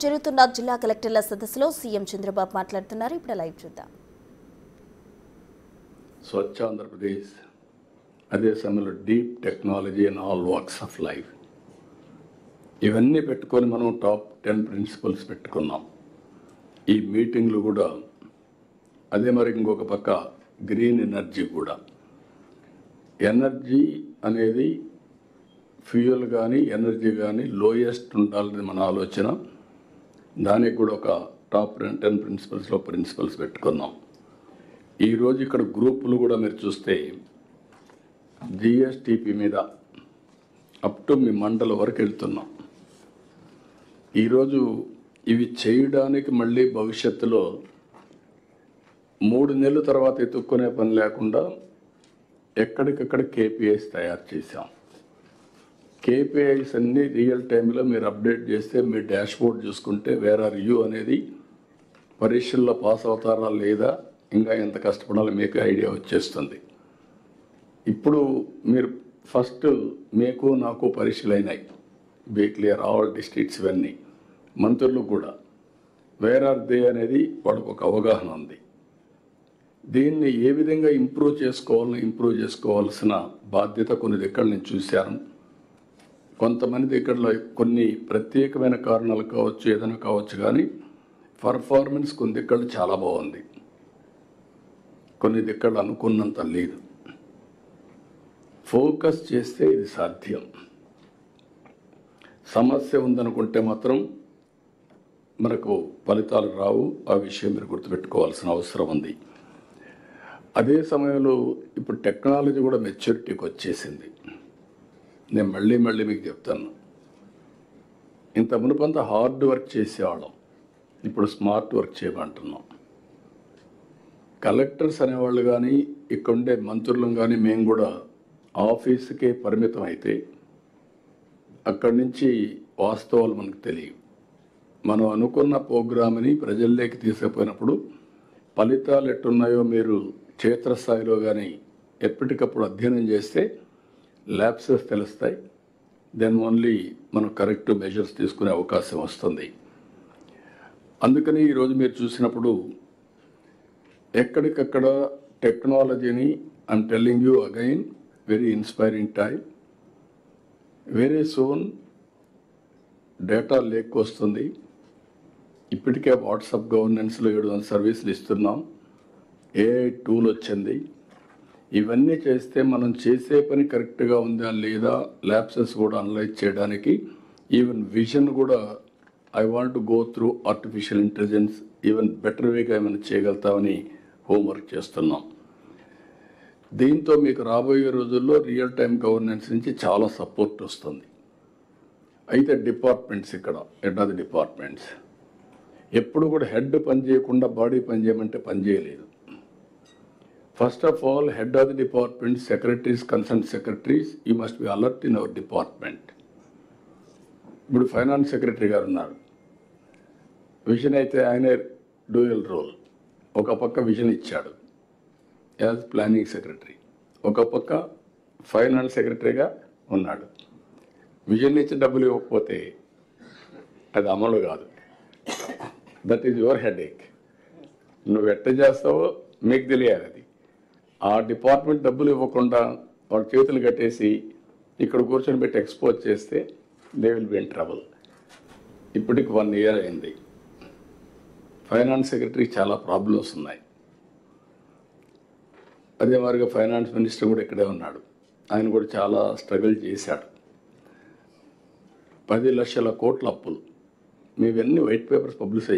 జరుగుతున్న జిల్లా కలెక్టర్ల సదస్సులో సీఎం చంద్రబాబు మాట్లాడుతున్నారు. ఇప్పుడు లైవ్ చూద్దాం. స్వచ్ఛ ఆంధ్రప్రదేశ్, అదే సమయంలో deep technology and all walks of life, ఇవన్నీ పెట్టుకొని మనం టాప్ 10 ప్రిన్సిపల్స్ పెట్టుకున్నాం. ఈ మీటింగ్లు కూడా అదే మరి ఇంకొక పక్క గ్రీన్ ఎనర్జీ కూడా. ఎనర్జీ అనేది ఫ్యూయల్ కానీ ఎనర్జీ కానీ లోయెస్ట్ ఉండాలని మన ఆలోచన. దానికి కూడా ఒక టాప్ 10 ప్రిన్సిపల్స్ పెట్టుకున్నాం. ఈరోజు ఇక్కడ గ్రూపులు కూడా మీరు చూస్తే జిఎస్టిపి మీద అప్ టు మీ మండల వరకు వెళ్తున్నాం. ఈరోజు ఇవి చేయడానికి మళ్ళీ భవిష్యత్తులో 3 నెలల తర్వాత ఎత్తుక్కునే పని లేకుండా ఎక్కడికక్కడ కేపీఐస్ తయారు చేశాం. కేపీఐస్ అన్నీ రియల్ టైంలో మీరు అప్డేట్ చేస్తే మీ డాష్బోర్డ్ చూసుకుంటే వేర్ ఆర్ యూ అనేది, పరీక్షల్లో పాస్ అవుతారా లేదా, ఇంకా ఎంత కష్టపడాలో మీకు ఐడియా వచ్చేస్తుంది. ఇప్పుడు మీరు ఫస్ట్ మీకు నాకు పరీక్షలు అయినాయి, బీ క్లియర్ ఆల్ డిస్ట్రిక్ట్స్, ఇవన్నీ మంత్రులు కూడా వేర్ ఆర్ దే అనేది వాళ్ళకు ఒక అవగాహన ఉంది. దీన్ని ఏ విధంగా ఇంప్రూవ్ చేసుకోవాల్సిన బాధ్యత కొన్ని దగ్గర నేను చూశాను. కొంతమంది దగ్గరలో కొన్ని ప్రత్యేకమైన కారణాలు కావచ్చు, ఏదైనా కావచ్చు, కానీ పర్ఫార్మెన్స్ కొన్ని దగ్గర చాలా బాగుంది, కొన్ని దగ్గర అనుకున్నంత లేదు. ఫోకస్ చేస్తే ఇది సాధ్యం. సమస్య ఉందనుకుంటే మాత్రం మనకు ఫలితాలు రావు. ఆ విషయం మీరు గుర్తుపెట్టుకోవాల్సిన అవసరం ఉంది. అదే సమయంలో ఇప్పుడు టెక్నాలజీ కూడా మెచ్యూరిటీకి వచ్చేసింది. నేను మళ్ళీ మీకు చెప్తాను, ఇంత మునుపంతా హార్డ్ వర్క్ చేసేవాళ్ళం, ఇప్పుడు స్మార్ట్ వర్క్ చేయమంటున్నాం. కలెక్టర్స్ అనేవాళ్ళు కానీ ఇక్కడ ఉండే మంత్రులం కానీ మేము కూడా ఆఫీసుకే పరిమితం అయితే అక్కడి నుంచి వాస్తవాలు మనకు తెలియవు. మనం అనుకున్న ప్రోగ్రామ్ని ప్రజల్లోకి తీసుకుపోయినప్పుడు ఫలితాలు ఎట్టున్నాయో మీరు క్షేత్రస్థాయిలో కానీ ఎప్పటికప్పుడు అధ్యయనం చేస్తే ల్యాబ్సెస్ తెలుస్తాయి. దెన్ ఓన్లీ మనం కరెక్ట్ మెజర్స్ తీసుకునే అవకాశం వస్తుంది. అందుకని ఈరోజు మీరు చూసినప్పుడు ఎక్కడికక్కడ టెక్నాలజీని, I'm telling you again, very inspiring time. Very soon data lake వస్తుంది. ఇప్పటికే వాట్సాప్ గవర్నెన్స్లో 700 సర్వీసులు ఇస్తున్నాం. ఏఐ టూల్ వచ్చింది. ఇవన్నీ చేస్తే మనం చేసే పని కరెక్ట్గా ఉందా లేదా, ల్యాబ్సెస్ కూడా అనలైజ్ చేయడానికి, ఈవెన్ విజన్ కూడా I want to go through artificial intelligence even better వేగా ఏమైనా చేయగలుగుతామని హోంవర్క్ చేస్తున్నాం. దీంతో మీకు రాబోయే రోజుల్లో రియల్ టైం గవర్నెన్స్ నుంచి చాలా సపోర్ట్ వస్తుంది. అయితే డిపార్ట్మెంట్స్, ఇక్కడ హెడ్ ఆఫ్ ది డిపార్ట్మెంట్స్ ఎప్పుడు కూడా హెడ్ పని చేయకుండా బాడీ పని చేయమంటే పని చేయలేదు. First of all, head of the department, secretaries, concerned secretaries, you must be alert in our department. ఇప్పుడు ఫైనాన్స్ సెక్రటరీ గారు ఉన్నారు. విజన్ అయితే ఆయన డ్యూయల్ రోల్. ఒక పక్క విజన్ ఇచ్చాడు యాజ్ ప్లానింగ్ సెక్రటరీ, ఒక పక్క ఫైనాన్స్ సెక్రటరీగా ఉన్నాడు. విజన్ ఇచ్చి డబ్బులు ఇవ్వకపోతే అది అమలు కాదు. That is your headache. నువ్వు ఎట్ట చేస్తావో మీకు తెలియాలి. అది ఆ డిపార్ట్మెంట్ డబ్బులు ఇవ్వకుండా వాళ్ళ చేతులు కట్టేసి ఇక్కడ కూర్చొని పెట్టి ఎక్స్పోజ్ చేస్తే they will be in trouble. ఇప్పటికి 1 year అయింది. ఫైనాన్స్ సెక్రటరీకి చాలా ప్రాబ్లమ్స్ ఉన్నాయి. అదే మాదిరిగా ఫైనాన్స్ మినిస్టర్ కూడా ఇక్కడే ఉన్నాడు. ఆయన కూడా చాలా స్ట్రగుల్ చేశాడు. 10 లక్షల కోట్ల అప్పులు. మేవన్నీ వైట్ పేపర్స్ పబ్లిష్